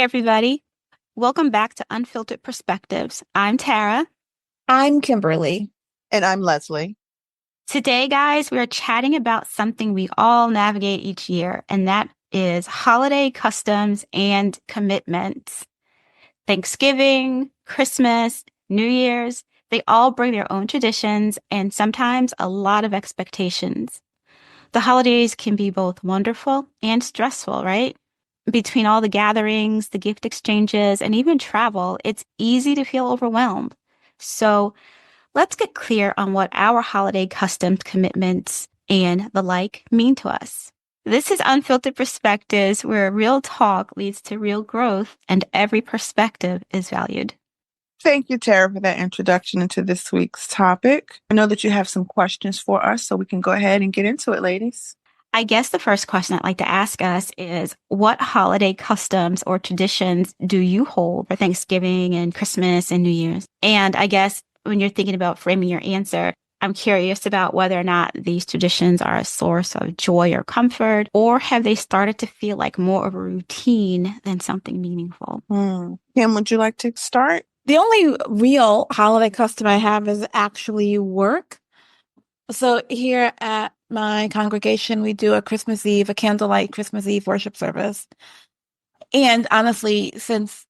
everybody. Welcome back to Unfiltered Perspectives. I'm Tara. I'm Kimberly. And I'm Leslie. Today, guys, we are chatting about something we all navigate each year, and that is holiday customs and commitments. Thanksgiving, Christmas, New Year's, they all bring their own traditions and sometimes a lot of expectations. The holidays can be both wonderful and stressful, right? Between all the gatherings, the gift exchanges, and even travel, it's easy to feel overwhelmed. So let's get clear on what our holiday customs, commitments, and the like mean to us. This is Unfiltered Perspectives, where real talk leads to real growth and every perspective is valued. Thank you, Tara, for that introduction into this week's topic. I know that you have some questions for us, so we can go ahead and get into it, ladies. I guess the first question I'd like to ask us is, what holiday customs or traditions do you hold for Thanksgiving and Christmas and New Year's? And I guess when you're thinking about framing your answer, I'm curious about whether or not these traditions are a source of joy or comfort, or have they started to feel like more of a routine than something meaningful? Kim, would you like to start? The only real holiday custom I have is actually work. So here at my congregation, we do a candlelight Christmas Eve worship service. And honestly, since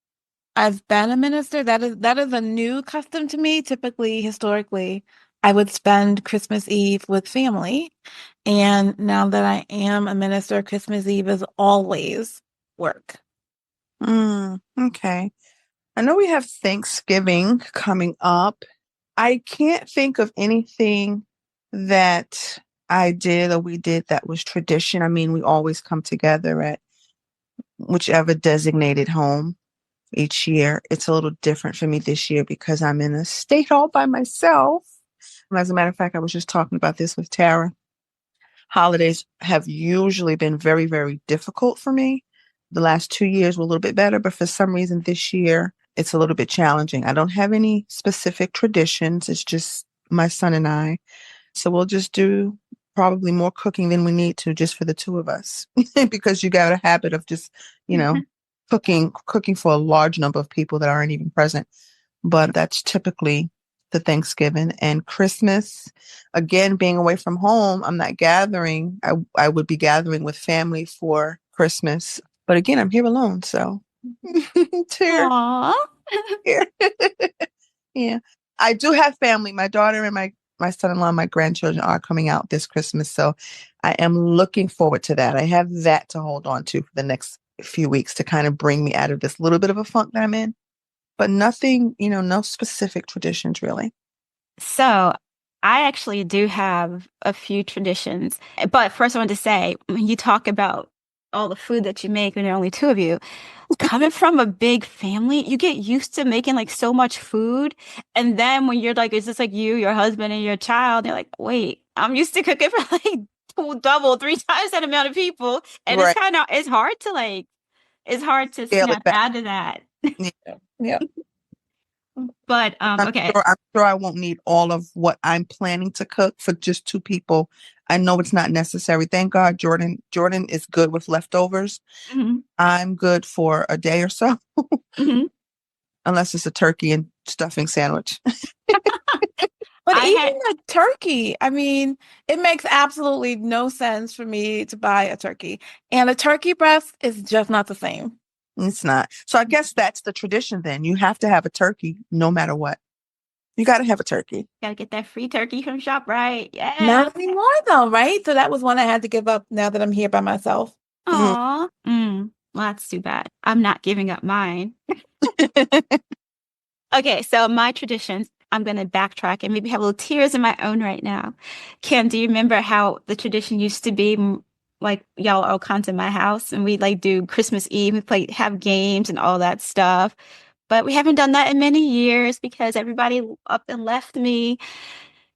I've been a minister, that is a new custom to me. Typically, historically, I would spend Christmas Eve with family. And now that I am a minister, Christmas Eve is always work. Okay. I know we have Thanksgiving coming up. I can't think of anything that I did or we did that was tradition. I mean, we always come together at whichever designated home each year. It's a little different for me this year because I'm in a state all by myself. As a matter of fact, I was just talking about this with Tara. Holidays have usually been very, very difficult for me. The last 2 years were a little bit better, but for some reason this year, it's a little bit challenging. I don't have any specific traditions. It's just my son and I. So we'll just do probably more cooking than we need to just for the two of us because you got a habit of just, cooking for a large number of people that aren't even present. But that's typically the Thanksgiving and Christmas. Again, being away from home, I'm not gathering. I would be gathering with family for Christmas. But again, I'm here alone. So tear. Aww. Yeah. I do have family. My daughter and my son-in-law, my grandchildren are coming out this Christmas. So I am looking forward to that. I have that to hold on to for the next few weeks to kind of bring me out of this little bit of a funk that I'm in. But nothing, no specific traditions really. So I actually do have a few traditions. But first, I want to say, when you talk about all the food that you make when there are only two of you, coming from a big family, you get used to making like so much food. And then when you're like, it's just like you, your husband, and your child, you're like, wait, I'm used to cooking for like double, three times that amount of people. And Right. it's hard to Scale it snap back. out of that. Yeah. But okay. I'm sure I won't need all of what I'm planning to cook for just two people. I know it's not necessary. Thank God Jordan is good with leftovers. Mhm. I'm good for a day or so, Mhm. unless it's a turkey and stuffing sandwich. But I even had a turkey, I mean, it makes absolutely no sense for me to buy a turkey. And a turkey breast is just not the same. It's not. So I guess that's the tradition then. You have to have a turkey no matter what. You got to have a turkey. gotta get that free turkey from ShopRite. Yeah. Not anymore though, right? So that was one I had to give up now that I'm here by myself. Mhm. Aw. Well, that's too bad. I'm not giving up mine. Okay, so my traditions, I'm going to backtrack and maybe have little tears in my own right now. Kim, do you remember how the tradition used to be? Like y'all all come to my house and we like do Christmas Eve, we play, have games and all that stuff. But we haven't done that in many years because everybody up and left me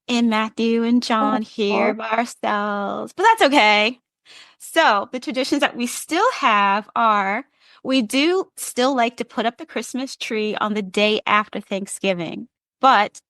and Matthew and John here Oh. by ourselves. But that's okay. So the traditions that we still have are we do still like to put up the Christmas tree on the day after Thanksgiving, but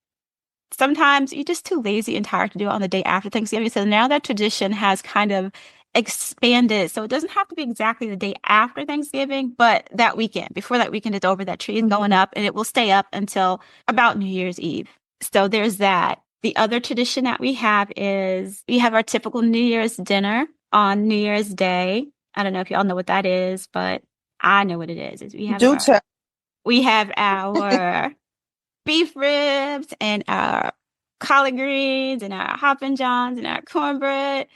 sometimes you're just too lazy and tired to do it on the day after Thanksgiving. So now that tradition has kind of expanded. So it doesn't have to be exactly the day after Thanksgiving, but that weekend, before that weekend is over, that tree is going up and it will stay up until about New Year's Eve. So there's that. The other tradition that we have is we have our typical New Year's dinner on New Year's Day. I don't know if y'all know what that is, but I know what it is. Is Do tell. we have our beef ribs and our collard greens and our hoppin' johns and our cornbread.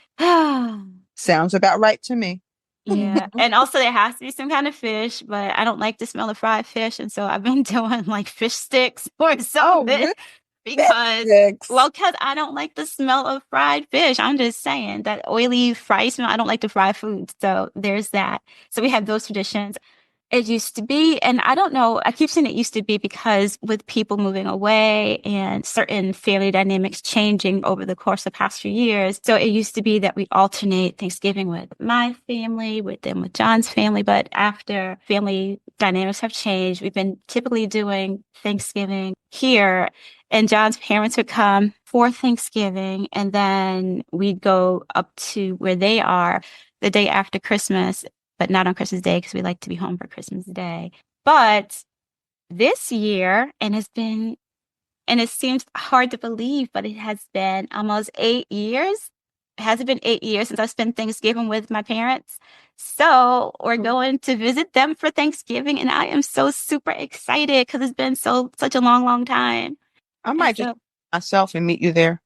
Sounds about right to me. Yeah. And also there has to be some kind of fish, but I don't like the smell of fried fish. And so I've been doing like fish sticks or Oh, something really? because, Six. well, because I don't like the smell of fried fish. I'm just saying that oily fry smell. I don't like to fry food. So there's that. So we have those traditions. It used to be, and I don't know, I keep saying it used to be because with people moving away and certain family dynamics changing over the course of the past few years. So it used to be that we alternate Thanksgiving with my family, with John's family. But after family dynamics have changed, we've been typically doing Thanksgiving here. And John's parents would come for Thanksgiving, and then we'd go up to where they are the day after Christmas, but not on Christmas Day because we like to be home for Christmas Day. But this year, and it seems hard to believe, but it has been almost 8 years. Has it been 8 years since I spent Thanksgiving with my parents? So we're going to visit them for Thanksgiving, and I am so super excited because it's been such a long, long time. I And might just so, myself and meet you there.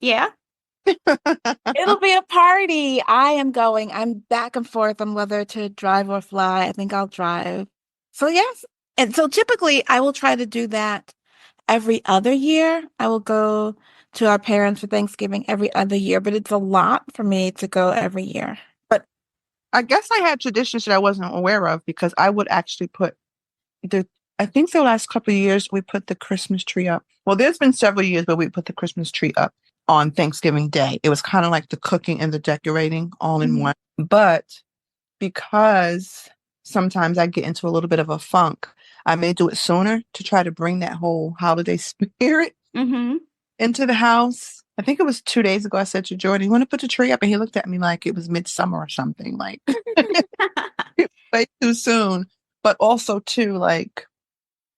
yeah. It'll be a party. I am going. I'm back and forth on whether to drive or fly. I think I'll drive. So yes. And so typically I will try to do that every other year. I will go to our parents for Thanksgiving every other year, but it's a lot for me to go every year. But I guess I had traditions that I wasn't aware of because I would actually put the I think the last couple of years we put the Christmas tree up. Well, there's been several years where we put the Christmas tree up on Thanksgiving Day. It was kind of like the cooking and the decorating all in Mhm. one. But because sometimes I get into a little bit of a funk, I may do it sooner to try to bring that whole holiday spirit Mm-hmm. into the house. I think it was 2 days ago I said to Jordan, "You want to put the tree up?" And he looked at me like it was midsummer or something, like way too soon. But also too, like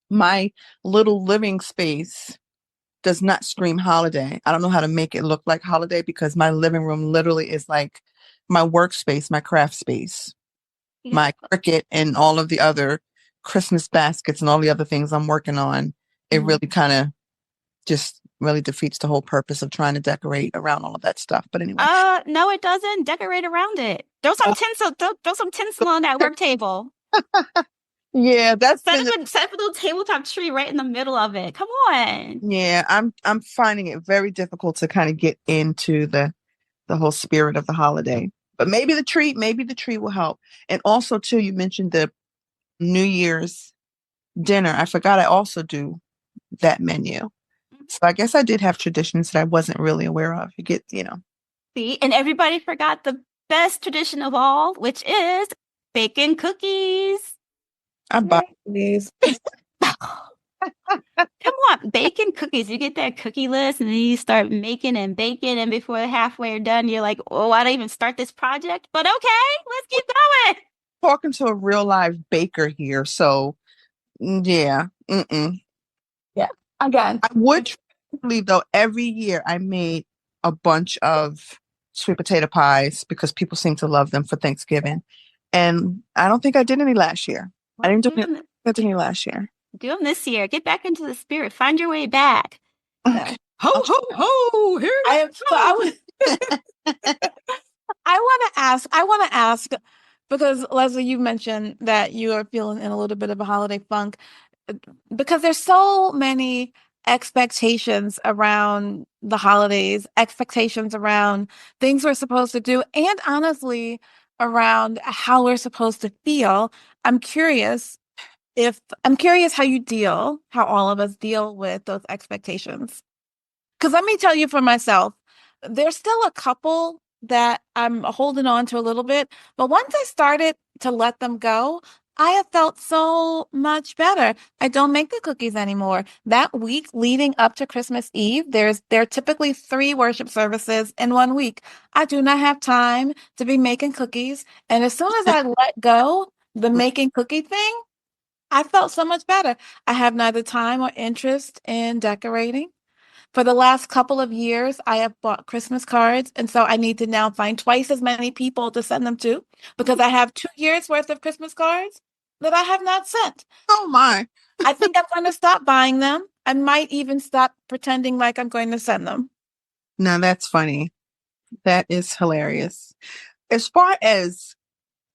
my little living space does not scream holiday. I don't know how to make it look like holiday because my living room literally is like my workspace, my craft space, Yeah. my Cricut, and all of the other Christmas baskets and all the other things I'm working on. It Mhm. really kind of just really defeats the whole purpose of trying to decorate around all of that stuff. But anyway, No, it doesn't. Decorate around it. uh, Throw some tinsel on that work table. yeah, that's Set been up the, set up a little tabletop tree right in the middle of it. Come on. yeah, I'm finding it very difficult to kind of get into the whole spirit of the holiday. But maybe the tree will help. And also too, you mentioned the New Year's dinner. I forgot I also do that menu. So I guess I did have traditions that I wasn't really aware of. You get, See, and everybody forgot the best tradition of all, which is baking cookies. I buy Yay, please. Come on, baking cookies. You get that cookie list and then you start making and baking, and before halfway are done, you're like, oh, why did I even start this project? But okay, let's keep going. talking to a real live baker here. So yeah. Mm-mm. Yeah. Again. I would believe though, every year I made a bunch of sweet potato pies because people seem to love them for Thanksgiving. And I don't think I did any last year. I Well, didn't do any last year. do them this year. Get back into the spirit. Find your way back. Yeah. Okay. Ho, I'll ho, ho. Here I we am so I go. was I want to ask because Leslie, you mentioned that you are feeling in a little bit of a holiday funk uh, because there's so many expectations around the holidays, expectations around things we're supposed to do, and honestly, around how we're supposed to feel. I'm curious how all of us deal with those expectations. Because let me tell you for myself, there's still a couple that I'm holding on to a little bit, but once I started to let them go, I have felt so much better. I don't make the cookies anymore. That week leading up to Christmas Eve, there are typically three worship services in one week. I do not have time to be making cookies. And as soon as I let go the making cookie thing, I felt so much better. I have neither time or interest in decorating. For the last couple of years, I have bought Christmas cards, and so I need to now find twice as many people to send them to because I have 2 years worth of Christmas cards that I have not sent. Oh my. I think I'm going to stop buying them. I might even stop pretending like I'm going to send them. Now that's funny. That is hilarious. As far as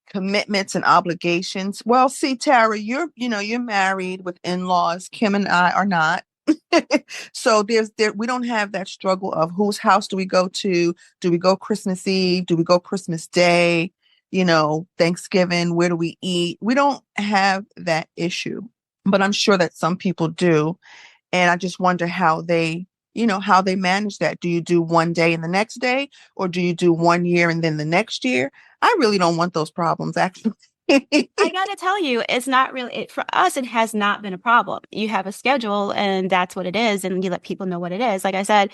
commitments and obligations, well, see, Tara, you're married with in-laws. Kim and I are not. So we don't have that struggle of whose house do we go to? Do we go Christmas Eve? Do we go Christmas Day? Thanksgiving, where do we eat? We don't have that issue, but I'm sure that some people do. And I just wonder how they manage that. Do you do one day and the next day, or do you do 1 year and then the next year? I really don't want those problems, actually. I gotta tell you, it's not really for us. It has not been a problem. You have a schedule, and that's what it is, and you let people know what it is. Like I said,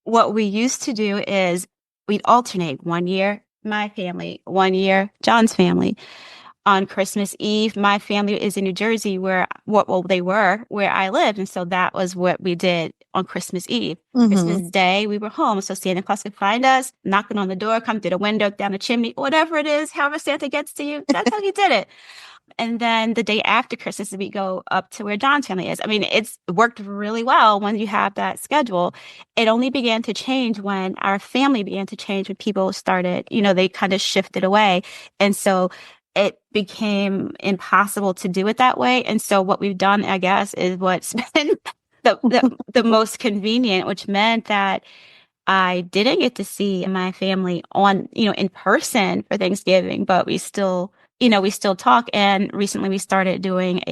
what we used to do is we'd alternate 1 year my family, 1 year John's family. On Christmas Eve, my family is in New Jersey, where they were where I lived, and so that was what we did on Christmas Eve. Hmm. Christmas Day, we were home, so Santa Claus could find us, knocking on the door, come through the window, down the chimney, whatever it is, however Santa gets to you. That's how he did it. And then the day after Christmas, we go up to where John's family is. I mean, it's worked really well when you have that schedule. It only began to change when our family began to change, when people started, they kind of shifted away. And so it became impossible to do it that way. And so what we've done, I guess, is what's been the most convenient, which meant that I didn't get to see my family in person for Thanksgiving, but we still talk. And recently we started doing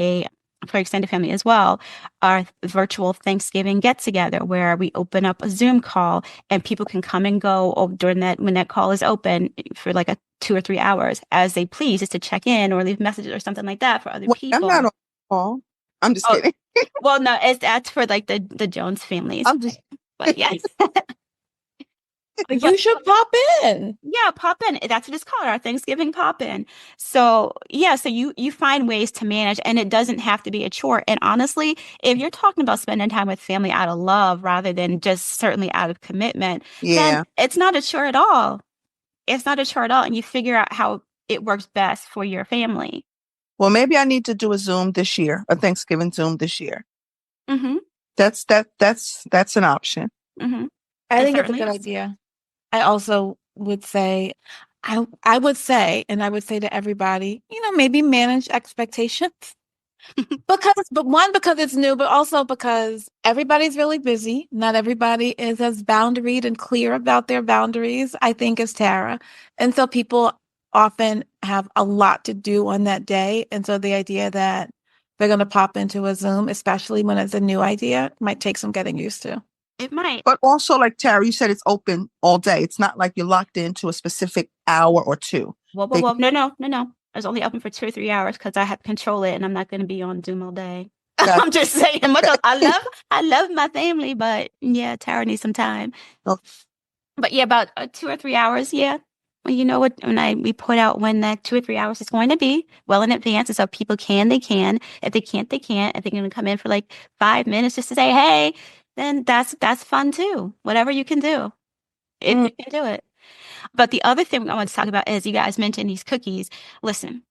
for extended family as well, our virtual Thanksgiving get together where we open up a Zoom call and people can come and go during when that call is open for like a 2 or 3 hours as they please, just to check in or leave messages or something like that for other Well, I'm not people. on call. I'm just Oh, kidding. well, no, that's for like the Jones families, I'm just but yes. You But should pop in. yeah, pop in. That's what it's called, our Thanksgiving pop in. So yeah, so you find ways to manage, and it doesn't have to be a chore. And honestly, if you're talking about spending time with family out of love rather than just certainly out of commitment, then yeah. it's not a chore at all. It's not a chore at all, and you figure out how it works best for your family. Well, maybe I need to do a Zoom this year, a Thanksgiving Zoom this year. Mm-hmm. That's an option. Mm-hmm. I It think it's a certainly good is. idea. I also would say, I would say, and I would say to everybody, maybe manage expectations. Because it's new, but also because everybody's really busy. Not everybody is as boundaried and clear about their boundaries, I think, as Tara. And so people often have a lot to do on that day. And so the idea that they're going to pop into a Zoom, especially when it's a new idea, might take some getting used to. It might. But also, like Tara, you said it's open all day. It's not like you're locked into a specific hour or two. Well, well, They well. No, no, no, no. I was only open for 2 or 3 hours because I have to control it, and I'm not going to be on Zoom all day. got I'm just saying. Much as I love my family, but yeah, Tara needs some time. oh, But yeah, about 2 or 3 hours. Yeah. Well, you know what? We put out when that 2 or 3 hours is going to be well in advance, and so people can, they can. If they can't, they can't. If they're going to come in for like 5 minutes just to say hey, then that's fun too. Whatever you can do, if mm, you can do it. But the other thing I want to talk about is you guys mentioned these cookies. Listen,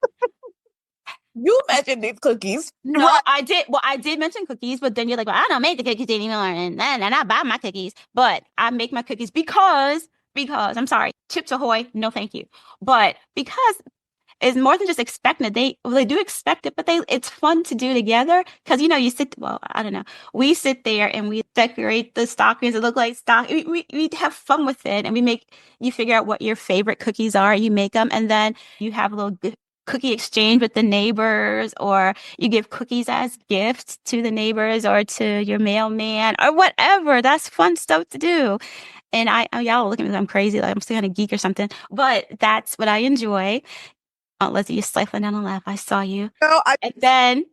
You mentioned these cookies. no, right. I did. Well, I did mention cookies, but then you're like, well, I don't make the cookies anymore, and then I buy my cookies. But I make my cookies because I'm sorry, Chips Ahoy, no thank you. But because it's more than just expecting it. They do expect it, but it's fun to do together because you sit. Well, I don't know. We sit there and we decorate the stockings. It look like stock. We have fun with it, and you figure out what your favorite cookies are. You make them, and then you have a little cookie exchange with the neighbors, or you give cookies as gifts to the neighbors or to your mailman or whatever. That's fun stuff to do. And y'all look at me like I'm crazy, like I'm still kind of geek or something, but that's what I enjoy. Aunt Lizzie, you stifling down a laugh. I saw you. No, And then,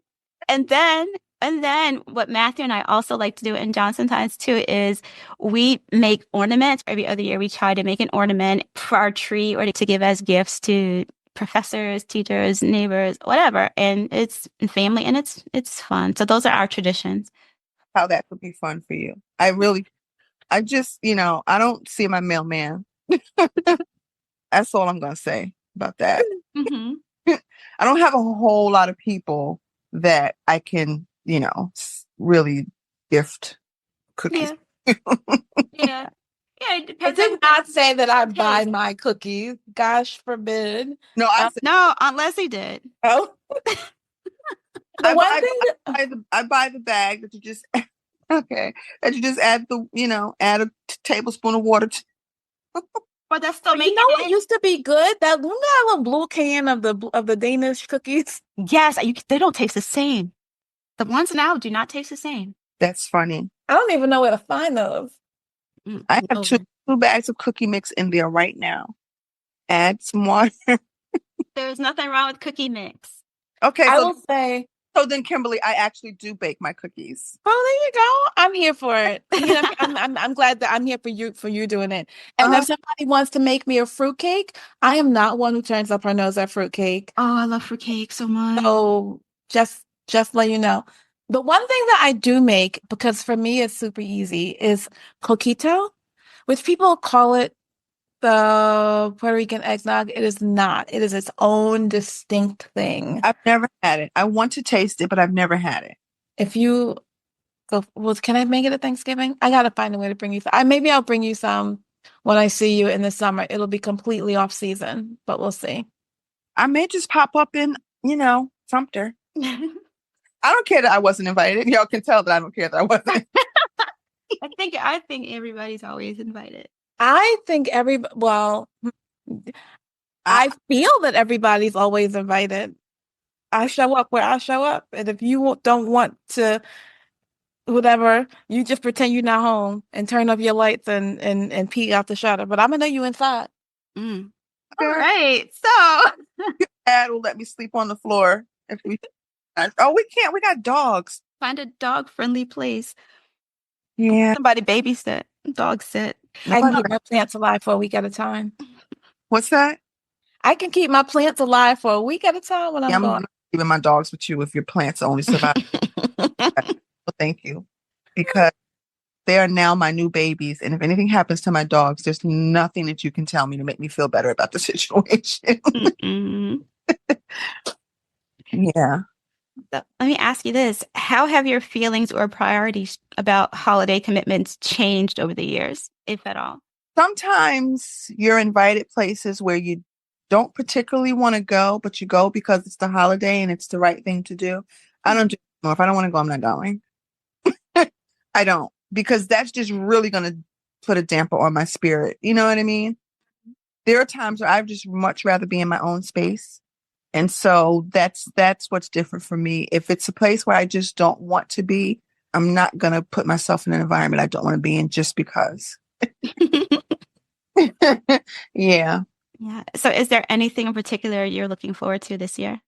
and then, and then what Matthew and I also like to do, and John sometimes too, is we make ornaments. Every other year we try to make an ornament for our tree or to give as gifts to professors, teachers, neighbors, whatever. And it's family and it's fun. So those are our traditions. how that could be fun for you. I just, I don't see my mailman. That's all I'm gonna say about that. Mm-hmm. I don't have a whole lot of people that I can, really gift cookies. Yeah. Yeah. Yeah, it I depends did on not say that I taste. buy my cookies. Gosh forbid. No, I said No, Aunt Leslie did. Oh, the I one buy, thing that, I buy the bag that you just okay, that you just add add a tablespoon of water to. But that's still you making know what it. used to be good? That remember that little blue can of the Danish cookies. Yes, they don't taste the same. The ones now do not taste the same. That's funny. I don't even know where to find those. I have Over. two bags of cookie mix in there right now. Add some water. There's nothing wrong with cookie mix. Okay, I will say, so then Kimberly, I actually do bake my cookies. oh, there you go. I'm here for it. I'm glad that I'm here for you doing it. And Uh-huh. if somebody wants to make me a fruitcake, I am not one who turns up her nose at fruitcake. Oh, I love fruitcake so much. So just let you know. The one thing that I do make, because for me it's super easy, is coquito, which people call it the Puerto Rican eggnog. It is not. It is its own distinct thing. I've never had it. I want to taste it, but I've never had it. If you go, well, can I make it at Thanksgiving? I gotta find a way to bring you some. Maybe I'll bring you some when I see you in the summer. It'll be completely off season, but we'll see. I may just pop up in, Sumter. I don't care that I wasn't invited. Y'all can tell that I don't care that I wasn't. I think everybody's always invited. I think well, I feel that everybody's always invited. I show up where I show up. And if you don't want to, whatever, you just pretend you're not home and turn up your lights and peek out the shutter. But I'm gonna know you inside. Mm. All right. So Dad will let me sleep on the floor if we. Oh, we can't. We got dogs. find a dog-friendly place. Yeah. Somebody babysit, dog sit. I can keep my plants alive for a week at a time. What's that? I can keep my plants alive for a week at a time when Yeah, I'm I'm gone. not leaving my dogs with you if your plants only survive. Well, thank you. Because they are now my new babies. And if anything happens to my dogs, there's nothing that you can tell me to make me feel better about the situation. Mm-mm. Yeah. So let me ask you this. How have your feelings or priorities about holiday commitments changed over the years, if at all? Sometimes you're invited places where you don't particularly want to go, but you go because it's the holiday and it's the right thing to do. I don't do no. If I don't want to go, I'm not going. I don't, because that's just really going to put a damper on my spirit. You know what I mean? There are times where I'd just much rather be in my own space. And so that's what's different for me. If it's a place where I just don't want to be, I'm not going to put myself in an environment I don't want to be in just because. Yeah. Yeah. So is there anything in particular you're looking forward to this year?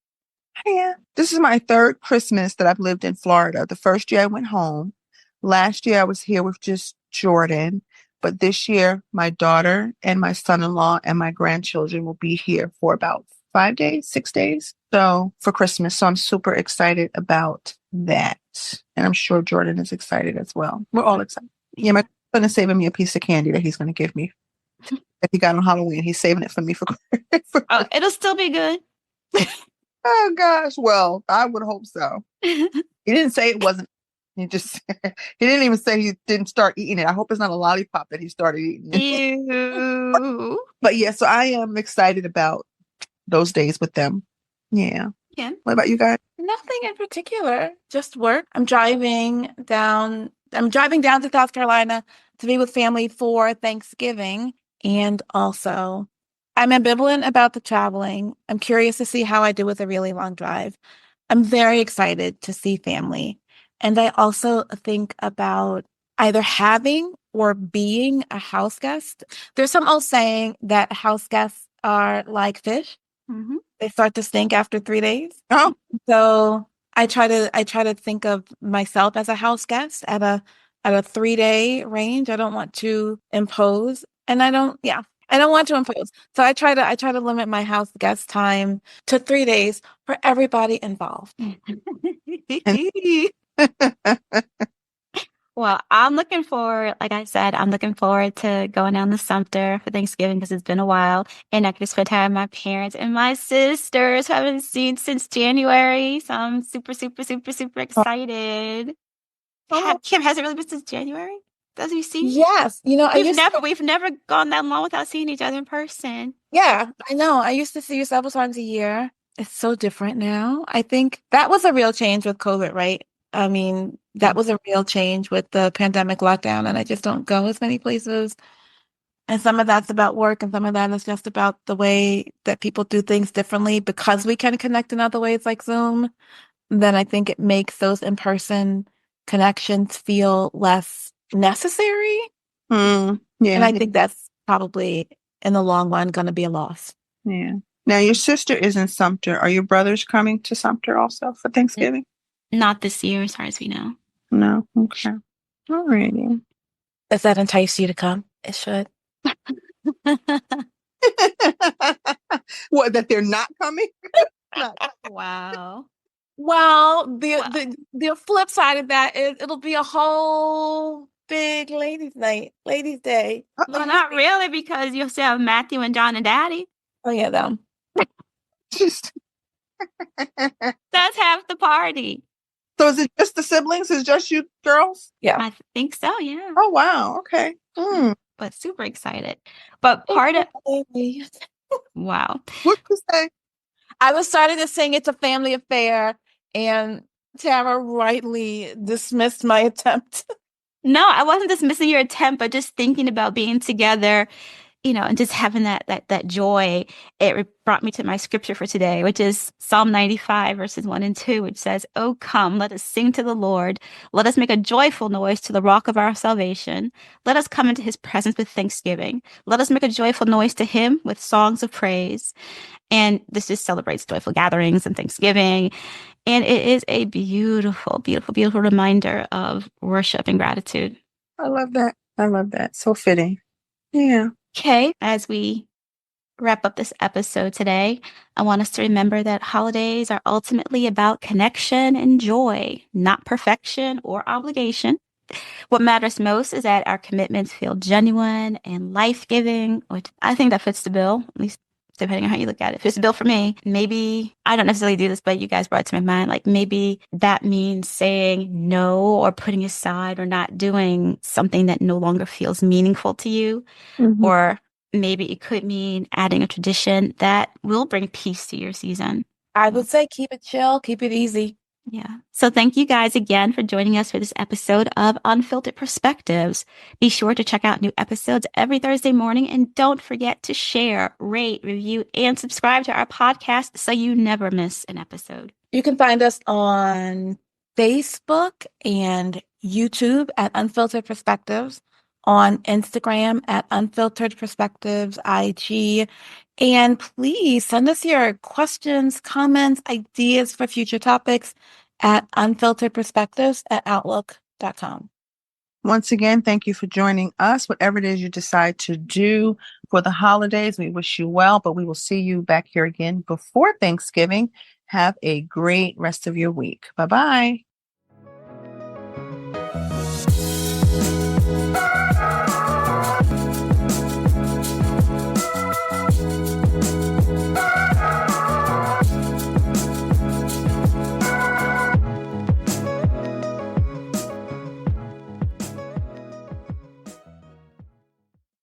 Yeah. This is my third Christmas that I've lived in Florida. The first year I went home. Last year I was here with just Jordan. But this year, my daughter and my son-in-law and my grandchildren will be here for about 5 days, 6 days. So for Christmas. So I'm super excited about that. And I'm sure Jordan is excited as well. We're all excited. Yeah, my son is saving me a piece of candy that he's going to give me that he got on Halloween. He's saving it for me for Oh, it'll still be good. Oh gosh. Well, I would hope so. He didn't say it wasn't. He just he didn't even say he didn't start eating it. I hope it's not a lollipop that he started eating. Ew. But yeah, so I am excited about those days with them. Yeah. Yeah. What about you guys? Nothing in particular, just work. I'm driving down to South Carolina to be with family for Thanksgiving. And also, I'm ambivalent about the traveling. I'm curious to see how I do with a really long drive. I'm very excited to see family. And I also think about either having or being a house guest. There's some old saying that house guests are like fish. Mm-hmm. They start to stink after 3 days. Oh, So I try to think of myself as a house guest at a 3 day range. I don't want to impose, and I don't want to impose. So I try to limit my house guest time to 3 days for everybody involved. and Well, I'm looking forward, like I said, I'm looking forward to going down to Sumter for Thanksgiving because it's been a while. And I can spend time with my parents and my sisters who I haven't seen since January. So I'm super, super, super, super excited. Oh, Kim, has it really been since January? Does we see? yes. We've never gone that long without seeing each other in person. Yeah, I know. I used to see you several times a year. It's so different now. I think that was a real change with COVID, right? I mean, that was a real change with the pandemic lockdown, and I just don't go as many places. And some of that's about work, and some of that is just about the way that people do things differently because we can connect in other ways like Zoom. Then I think it makes those in-person connections feel less necessary. And yeah, I think that's probably in the long run going to be a loss. yeah. Now your sister is in Sumter. Are your brothers coming to Sumter also for N- Thanksgiving? Not this year, as far as we know. No. Okay. Alrighty. Does that entice you to come? It should. What, that they're not coming? Not. Wow. Well, Well, the flip side of that is it'll be a whole big ladies' night, ladies' day. well, not really, because you'll still have Matthew and John and Daddy. Oh yeah, them. Just That's half the party. so is it just the siblings? Is it just you girls? Yeah. I think so, yeah. Oh wow. Okay. But super excited. But part of, Baby. wow. What to say? I was starting to sing "It's a Family Affair," and Tara rightly dismissed my attempt. No, I wasn't dismissing your attempt, but just thinking about being together, and just having that joy. Brought me to my scripture for today, which is Psalm 95, verses 1 and 2, which says, "Oh, come, let us sing to the Lord. Let us make a joyful noise to the rock of our salvation. Let us come into his presence with thanksgiving. Let us make a joyful noise to him with songs of praise." And this just celebrates joyful gatherings and Thanksgiving. And it is a beautiful, beautiful, beautiful reminder of worship and gratitude. I love that. I love that. So fitting. Yeah. Okay, as we wrap up this episode today, I want us to remember that holidays are ultimately about connection and joy, not perfection or obligation. What matters most is that our commitments feel genuine and life-giving, which I think that fits the bill, at least depending on how you look at it. Fits the bill for me. Maybe I don't necessarily do this, but you guys brought it to my mind. Like maybe that means saying no or putting aside or not doing something that no longer feels meaningful to you. Mhm. Or maybe it could mean adding a tradition that will bring peace to your season. I would say keep it chill, keep it easy. Yeah. So thank you guys again for joining us for this episode of Unfiltered Perspectives. Be sure to check out new episodes every Thursday morning and don't forget to share, rate, review, and subscribe to our podcast so you never miss an episode. You can find us on Facebook and YouTube at Unfiltered Perspectives, on Instagram at Unfiltered Perspectives IG. And please send us your questions, comments, ideas for future topics at unfilteredperspectives@outlook.com. Once again, thank you for joining us. Whatever it is you decide to do for the holidays, we wish you well, but we will see you back here again before Thanksgiving. Have a great rest of your week. Bye bye.